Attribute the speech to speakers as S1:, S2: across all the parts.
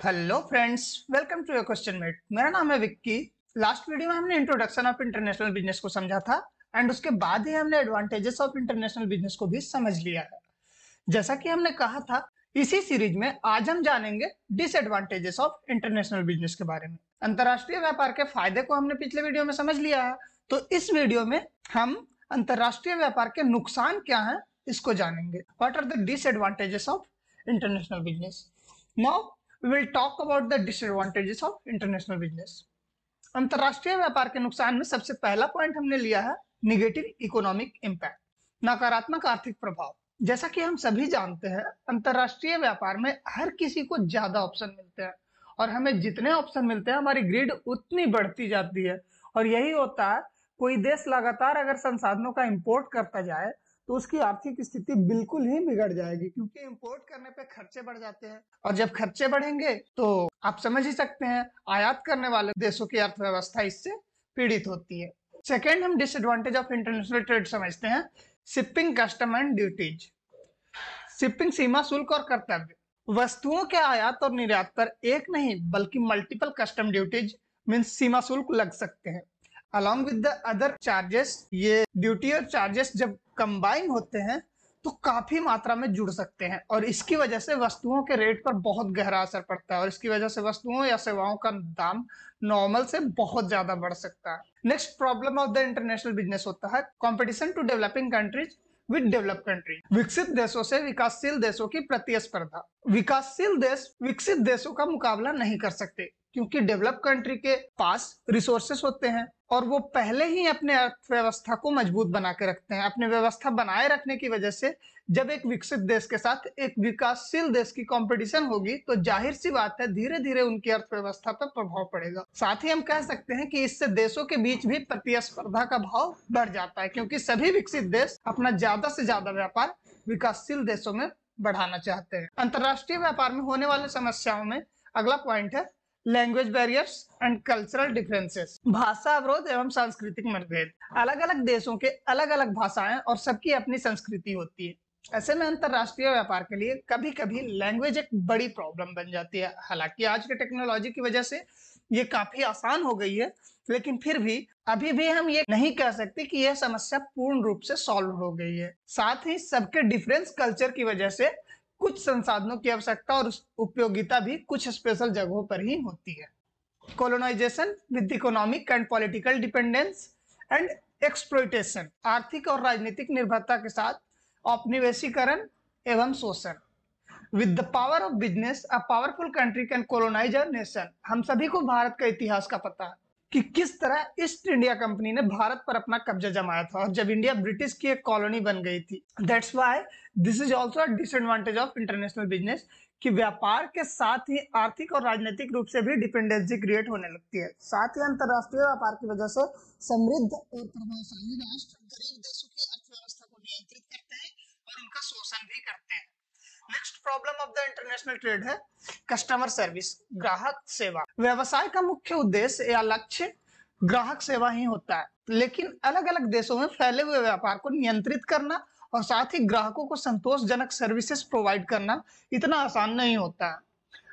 S1: Hello friends, welcome to your question mate. मेरा नाम है विक्की। लास्ट वीडियो में हमने इंट्रोडक्शन ऑफ इंटरनेशनल बिजनेस को समझा था एंड उसके बाद ही हमने एडवांटेजेस ऑफ इंटरनेशनल बिजनेस को भी समझ लिया है। जैसा कि हमने कहा था, इसी सीरीज में आज हम जानेंगे डिसएडवांटेजेस ऑफ इंटरनेशनल बिजनेस के बारे में। अंतरराष्ट्रीय व्यापार के फायदे को हमने पिछले वीडियो में समझ लिया है, तो इस वीडियो में हम अंतरराष्ट्रीय व्यापार के नुकसान क्या हैं इसको जानेंगे। What are the disadvantages of international business? Now we will talk about the disadvantages of international business। अंतरराष्ट्रीय व्यापार के नुकसान में सबसे पहला पॉइंट हमने लिया है निगेटिव इकोनॉमिक इंपैक्ट, नकारात्मक आर्थिक प्रभाव। जैसा कि हम सभी जानते हैं, अंतरराष्ट्रीय व्यापार में हर किसी को ज्यादा ऑप्शन मिलते हैं और हमें जितने ऑप्शन मिलते हैं हमारी ग्रिड उतनी बढ़ती जाती है। और यही होता है, कोई देश लगातार अगर संसाधनों का इंपोर्ट करता जाए तो उसकी आर्थिक स्थिति बिल्कुल ही बिगड़ जाएगी, क्योंकि इंपोर्ट करने पे खर्चे बढ़ जाते हैं और जब खर्चे बढ़ेंगे तो आप समझ ही सकते हैं आयात करने वाले देशों की अर्थव्यवस्था इससे पीड़ित होती है। सेकेंड, हम डिसएडवांटेज ऑफ इंटरनेशनल ट्रेड समझते हैं shipping custom and duties. Shipping सीमा शुल्क और कर्तव्य। वस्तुओं के आयात और निर्यात पर एक नहीं बल्कि मल्टीपल कस्टम ड्यूटीज मीन्स सीमा शुल्क लग सकते हैं along with the other charges. ये ड्यूटी और चार्जेस जब कंबाइन होते हैं तो काफी मात्रा में जुड़ सकते हैं और इसकी वजह से वस्तुओं के रेट पर बहुत गहरा असर पड़ता है और इसकी वजह से वस्तुओं या सेवाओं का दाम नॉर्मल से बहुत ज्यादा बढ़ सकता है। Next problem of the international business होता है competition to developing countries with develop country. विकसित देशों से विकासशील देशों की प्रतिस्पर्धा। विकासशील देश विकसित देशों का मुकाबला नहीं कर सकते क्योंकि डेवलप कंट्री के पास रिसोर्सेस होते हैं और वो पहले ही अपने अर्थव्यवस्था को मजबूत बना के रखते हैं। अपने व्यवस्था बनाए रखने की वजह से जब एक विकसित देश के साथ एक विकासशील देश की कंपटीशन होगी तो जाहिर सी बात है धीरे धीरे उनकी अर्थव्यवस्था पर प्रभाव पड़ेगा। साथ ही हम कह सकते हैं कि इससे देशों के बीच भी प्रतिस्पर्धा का भाव बढ़ जाता है, क्योंकि सभी विकसित देश अपना ज्यादा से ज्यादा व्यापार विकासशील देशों में बढ़ाना चाहते हैं। अंतरराष्ट्रीय व्यापार में होने वाली समस्याओं में अगला पॉइंट है language barriers and cultural differences. भाषा अवरोध एवं सांस्कृतिक मतभेद। अलग अलग देशों के अलग अलग भाषाएं और सबकी अपनी संस्कृति होती है। ऐसे में अंतरराष्ट्रीय व्यापार के लिए कभी कभी लैंग्वेज एक बड़ी प्रॉब्लम बन जाती है। हालांकि आज के टेक्नोलॉजी की वजह से ये काफी आसान हो गई है, लेकिन फिर भी अभी भी हम ये नहीं कह सकते कि यह समस्या पूर्ण रूप से सॉल्व हो गई है। साथ ही सबके डिफरेंस कल्चर की वजह से कुछ संसाधनों की आवश्यकता और उपयोगिता भी कुछ स्पेशल जगहों पर ही होती है। Colonisation with economic and political dependence and exploitation. आर्थिक और राजनीतिक निर्भरता के साथ औपनिवेशीकरण एवं शोषण। With the power of business a powerful country can colonise a nation. हम सभी को भारत का इतिहास का पता है कि किस तरह ईस्ट इंडिया कंपनी ने भारत पर अपना कब्जा जमाया था और जब इंडिया ब्रिटिश की एक कॉलोनी बन गई थी। That's why this is also a disadvantage of international business कि व्यापार के साथ ही आर्थिक और राजनीतिक रूप से भी डिपेंडेंसी क्रिएट होने लगती है। साथ ही अंतरराष्ट्रीय व्यापार की वजह से समृद्ध और प्रभावशाली राष्ट्र गरीब देशों की अर्थव्यवस्था को नियंत्रित करते हैं और उनका शोषण भी करते हैं। Next problem of the international trade है कस्टमर सर्विस, ग्राहक सेवा। व्यवसाय का मुख्य उद्देश्य या लक्ष्य ग्राहक सेवा ही होता है, लेकिन अलग अलग देशों में फैले हुए व्यापार को नियंत्रित करना और साथ ही ग्राहकों को संतोषजनक सर्विसेज प्रोवाइड करना इतना आसान नहीं होता है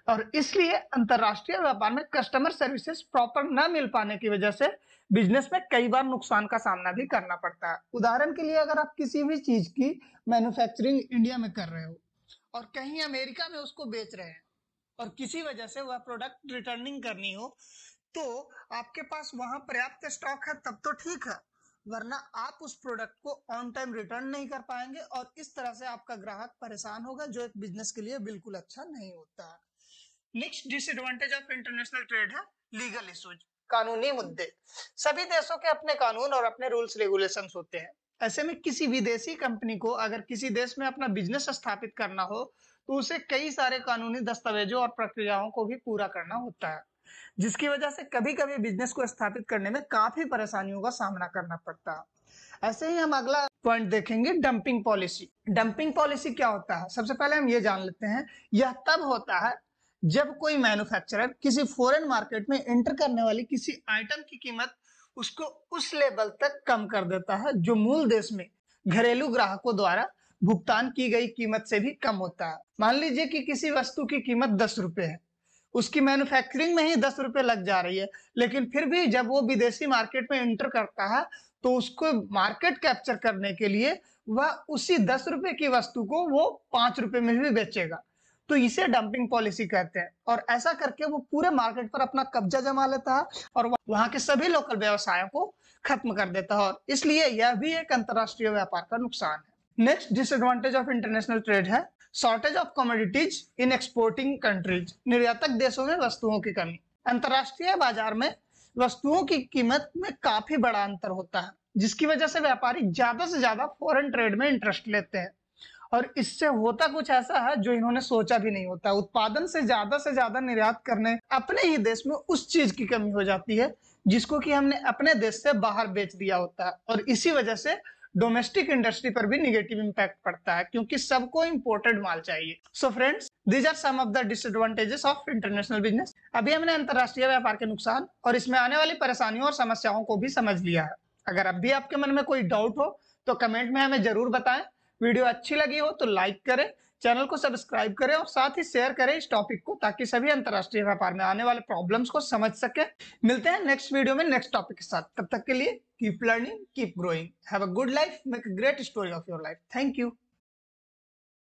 S1: और इसलिए अंतरराष्ट्रीय व्यापार में कस्टमर सर्विसेज प्रॉपर न मिल पाने की वजह से बिजनेस में कई बार नुकसान का सामना भी करना पड़ता है। उदाहरण के लिए, अगर आप किसी भी चीज की मैन्युफैक्चरिंग इंडिया में कर रहे हो और कहीं अमेरिका में उसको बेच रहे हैं और किसी वजह से वह प्रोडक्ट रिटर्निंग करनी हो तो आपके पास वहां पर्याप्त स्टॉक है तब तो ठीक है, वरना आप उस प्रोडक्ट को ऑन टाइम रिटर्न नहीं कर पाएंगे और इस तरह से आपका ग्राहक परेशान होगा, जो एक बिजनेस के लिए बिल्कुल अच्छा नहीं होता है। Next disadvantage of international trade है लीगल इश्यूज, कानूनी मुद्दे। सभी देशों के अपने कानून और अपने रूल्स रेगुलेशंस होते हैं। ऐसे में किसी विदेशी कंपनी को अगर किसी देश में अपना बिजनेस स्थापित करना हो तो उसे कई सारे कानूनी दस्तावेजों और प्रक्रियाओं को भी पूरा करना होता है, जिसकी वजह से कभी कभी बिजनेस को स्थापित करने में काफी परेशानियों का सामना करना पड़ता है। ऐसे ही हम अगला पॉइंट देखेंगे डंपिंग पॉलिसी। डंपिंग पॉलिसी क्या होता है? सबसे पहले हम ये जान लेते हैं, यह तब होता है जब कोई मैन्युफैक्चरर किसी फॉरेन मार्केट में एंटर करने वाली किसी आइटम की कीमत उसको उस लेवल तक कम कर देता है जो मूल देश में घरेलू ग्राहकों द्वारा भुगतान की गई कीमत से भी कम होता है। मान लीजिए कि किसी वस्तु की कीमत 10 रुपए है, उसकी मैन्युफैक्चरिंग में ही 10 रुपए लग जा रही है, लेकिन फिर भी जब वो विदेशी मार्केट में एंटर करता है तो उसको मार्केट कैप्चर करने के लिए वह उसी 10 रुपए की वस्तु को वो 5 रुपए में भी बेचेगा। तो इसे डंपिंग पॉलिसी कहते हैं, और ऐसा करके वो पूरे मार्केट पर अपना कब्जा जमा लेता है और वहां के सभी लोकल व्यवसायों को खत्म कर देता है, और इसलिए यह भी एक अंतरराष्ट्रीय व्यापार का नुकसान है। Next disadvantage of international trade है shortage of commodities in exporting countries. निर्यातक देशों में वस्तुओं की कमी। अंतरराष्ट्रीय बाजार में वस्तुओं की कीमत में काफी बड़ा अंतर होता है, जिसकी वजह से व्यापारी ज्यादा से ज्यादा फॉरेन ट्रेड में इंटरेस्ट लेते हैं, और इससे होता कुछ ऐसा है जो इन्होंने सोचा भी नहीं होता। उत्पादन से ज्यादा निर्यात करने अपने ही देश में उस चीज की कमी हो जाती है जिसको कि हमने अपने देश से बाहर बेच दिया होता है, और इसी वजह से डोमेस्टिक इंडस्ट्री पर भी निगेटिव इंपैक्ट पड़ता है क्योंकि सबको इंपोर्टेड माल चाहिए। So friends, these are some of the disadvantages of international business. अभी हमने अंतरराष्ट्रीय व्यापार के नुकसान और इसमें आने वाली परेशानियों और समस्याओं को भी समझ लिया है। अगर अब भी आपके मन में कोई डाउट हो तो कमेंट में हमें जरूर बताएं। वीडियो अच्छी लगी हो तो लाइक करें, चैनल को सब्सक्राइब करें और साथ ही शेयर करें इस टॉपिक को, ताकि सभी अंतरराष्ट्रीय व्यापार में आने वाले प्रॉब्लम्स को समझ सके। मिलते हैं नेक्स्ट वीडियो में नेक्स्ट टॉपिक के साथ। तब तक के लिए keep learning, keep growing, have a good life, make a great story of your life. Thank you.